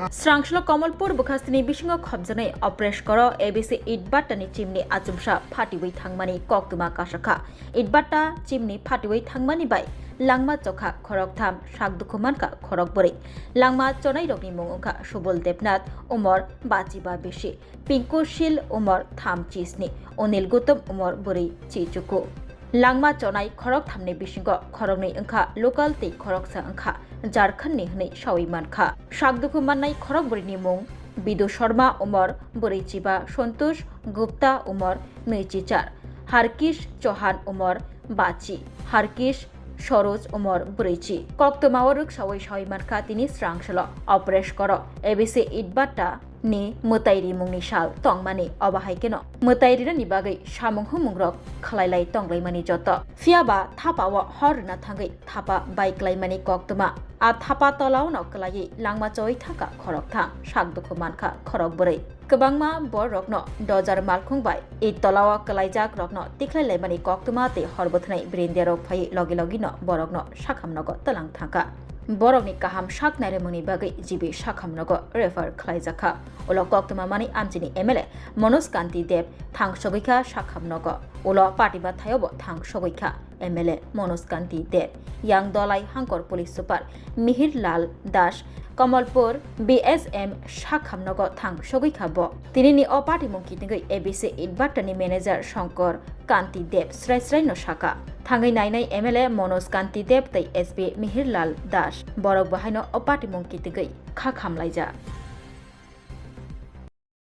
Srangshlo Kamalpur Bukhastini Bishingo Khobjane Opresh Koro ABC Idbatani Chimni Achumsha Phatiwei Thangmani Koktuma Kashaka Idbata Chimni Phatiwei Thangmani Bai Langma Chokha Khorok Tham Shakdukhumanka Khorok Bori Langma Chonai Rokni Mungungka Subol Debnath Umar Bachiba Bishi Pinkushil Umar Tham Chisni Onil Gutom Umar Bori Chichuku Langma Chonai Khorok Thamni Bishingo Khorokni Angkha Local Te Khorok Sa Angkha Jharkhand ni Hnei Shawi Manka Shakdukhumanai Khorok Bori ni Mung Bidu Sharma Umar Bori Chiba Santosh Gupta Umar Noichichar Harkish Chauhan Umar Bachi Harkish Soroj Umar Burichi Koktomawaruk Shawi Shawi Manka Tini Srangshlo Opresh Koro ABC Idbata ni Mutairi Mungni Shal Tongmani Obahaikeno Mutairi ni Bagai Shamunghu Mungrok Khlailai Tonglai Mani Joto Fiaba Thapa wa Horna Thangai Thapa Bike Laimani Koktoma A Thapa Tolao no Klai Langma Choi Thaka Khorok Tham Shakdukhumanka Khorok Bori Kabangma Bor Rokno Dojar Malkhung Bai E Tolawa Kalaijak Rokno Tiklai Laimani Koktoma te Horbothnai Brindiarok Phai Logi Logino Borokno Shakhamnogo Talang Thaka Borokni Kaham Shak Nairemuni Bagai Jibi Shakhamnogo Refer Khlaijaka Ulo Koktoma Mani Amjini MLA Monos Kanti Deb Thang Shogika Shakhamnogo Ulo Patiba Thayobo Thang Shogika MLA Monos Kanti Deb Yang Dolai Hangkor Police Super Mihir Lal Dash Kamalpur BSM Shakhamnogo Thang Shogika Bo Tinini O Party Monkey Tingai ABC Idbatani Manager Shankar Kanti Deb Srai no Shaka Thangai Nainai MLA Monos Kanti Deb Tai SB Mihir Lal Dash Borok Bahaino O Party Monkey Tingai Khakhamlaija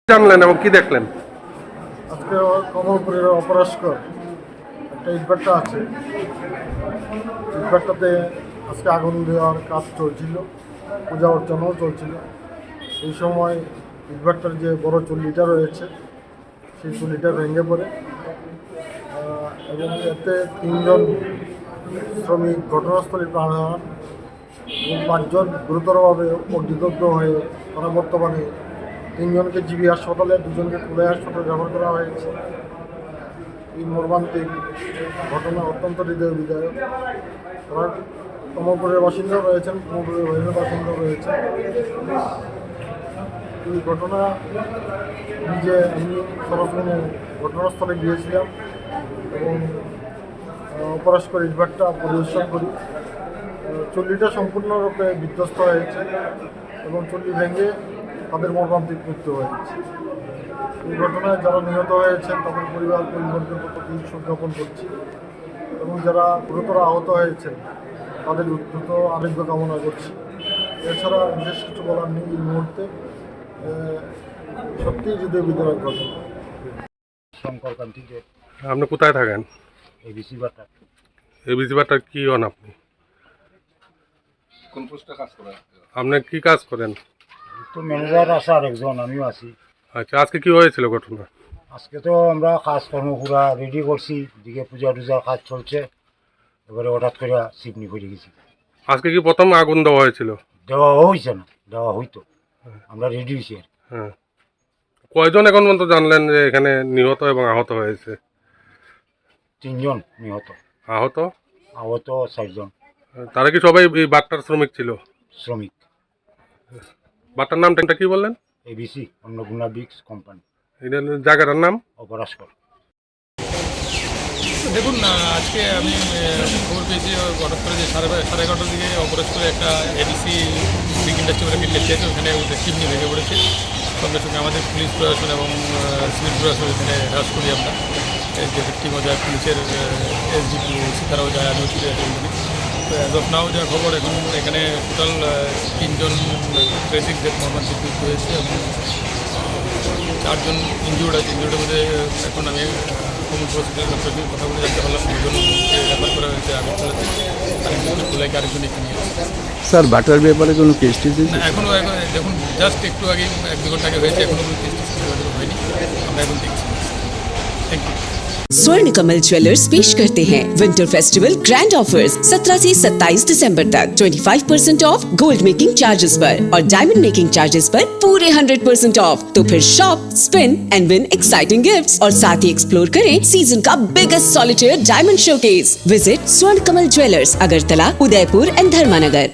জানলেন এবং কি দেখলেন? আজকে কমলপুরের অপরাশকর একটা ইটভাটা আছে, ইটভাটাতে আজকে আগুন দেওয়ার কাজ চলছিল, পূজা অর্চনাও চলছিল। এই সময় ইটভাটার যে বড় চুল্লিটা রয়েছে সেই চুল্লিটা ভেঙে পড়ে এবং এতে 3 জন শ্রমিক ঘটনাস্থলে প্রাণ হারান এবং 5 জন গুরুতরভাবে অগ্নিদগ্ধ হয়ে তারা বর্তমানে 3 জনকে জিবি হাসপাতালে, 2 জনকে কুলাই হাসপাতালে রেফার করা হয়েছে। এই মর্মান্তিক ঘটনা অত্যন্ত হৃদয় বিদায়ক। তারা কমলপুরের বাসিন্দাও রয়েছেন, কমলপুরের বাইরের বাসিন্দাও রয়েছেন। এই ঘটনা নিজে আমি সরাসরি ঘটনাস্থলে গিয়েছিলাম এবং অপরাশকর ইটভাটা পরিদর্শন করি। চুল্লিটা সম্পূর্ণরূপে বিধ্বস্ত হয়েছে এবং চুল্লি ভেঙে তাদের মর্মান্তিক মৃত্যু হয়েছে। এই ঘটনায় যারা নিহত হয়েছেন তাদের পরিবারকে প্রতি শোক জ্ঞাপন করছি এবং যারা গুরুতর আহত হয়েছেন তাদের দ্রুত আরোগ্য কামনা করছি। এছাড়া বিশেষ কিছু বলার নেই এই মুহূর্তে। সত্যিই হৃদয় বিদারক ঘটনা। শঙ্কর কান্তি দেব। আপনি কোথায় থাকেন? এবিসি বাটা। এবিসি বাটা কি হন আপনি? কোন পোস্টে কাজ করেন? আপনি কি কাজ করেন? তো ম্যানেজার আছে আর একজন, আমিও আছি। আচ্ছা, আজকে কি হয়েছিল ঘটনা? আজকে তো আমরা কাজকর্ম পুরা রেডি করছি, দিকে পূজা টুজার কাজ চলছে, এবারে হঠাৎ করে চিপনি পড়ে গেছি। আজকে কি প্রথম আগুন দেওয়া হয়েছিল? দেওয়া হয়েছে না, দেওয়া হইতো, আমরা রেডি হয়েছি। হ্যাঁ, কয়জন এখন পর্যন্ত জানলেন যে এখানে নিহত এবং আহত হয়েছে? 3 জন নিহত। আহত? আহত 4 জন। তারা কি সবাই এই বাট্টার শ্রমিক ছিল? শ্রমিক। বাট্টার নামটা কি বললেন? ABC Annapurna bricks company. এটা জায়গাটার নাম? অপরাশকর। দেখুন না, আজকে আমি খবর পেয়েছি হঠাৎ করে যে 11:30টার দিকে অপরাশকরে একটা এবিসি বিগ ইন্ডাস্ট্রি বলে মিল লেগেছে, ওখানে চিমনি ভেঙে পড়েছে। সঙ্গে সঙ্গে আমাদের পুলিশ প্রশাসন এবং সিভিল প্রশাসন এখানে হ্রাস করি আমরা। যে টিমও যায়, পুলিশের এসডিপি তারাও যায়, আমিও ছুটে আসি। তো অ্যাজ অফ নাও যা খবর, এখন এখানে টোটাল 3 জন ট্রেসিং ডেথ মর্মান্তিক মৃত্যু হয়েছে এবং 4 জন ইনজিউর্ড আছে। ইনজিউর্ডের মধ্যে এখন আমি কমলপুর হসপিটাল ডক্টরের সঙ্গে কথা বলে জানতে পারলাম 2 জনকে রেফার করা হয়েছে আগরতলাতে, আরেকজনকে কুলাইকে আরেকজন এখানে নিয়ে আসছে। স্যার, বাটার ব্যাপারে কোনো কেস টেস? এখনও দেখুন, জাস্ট একটু আগে 1-2 ঘন্টা আগে হয়েছে, এখনও কোনো কেস টেস হয়নি। আমরা এখন দেখছি। Thank you. Swarna Kamal jewellers पेश करते हैं विंटर फेस्टिवल ग्रैंड ऑफर्स 17 से 27 दिसंबर तक 25% ऑफ गोल्ड मेकिंग चार्जेस पर और डायमंड मेकिंग चार्जेस पर पूरे 100% ऑफ। तो फिर shop, spin and win exciting gifts और साथ ही एक्सप्लोर करें सीजन का biggest solitaire diamond showcase. Visit स्वर्ण कमल ज्वेलर्स, अगरतला, उदयपुर एंड धर्मानगर।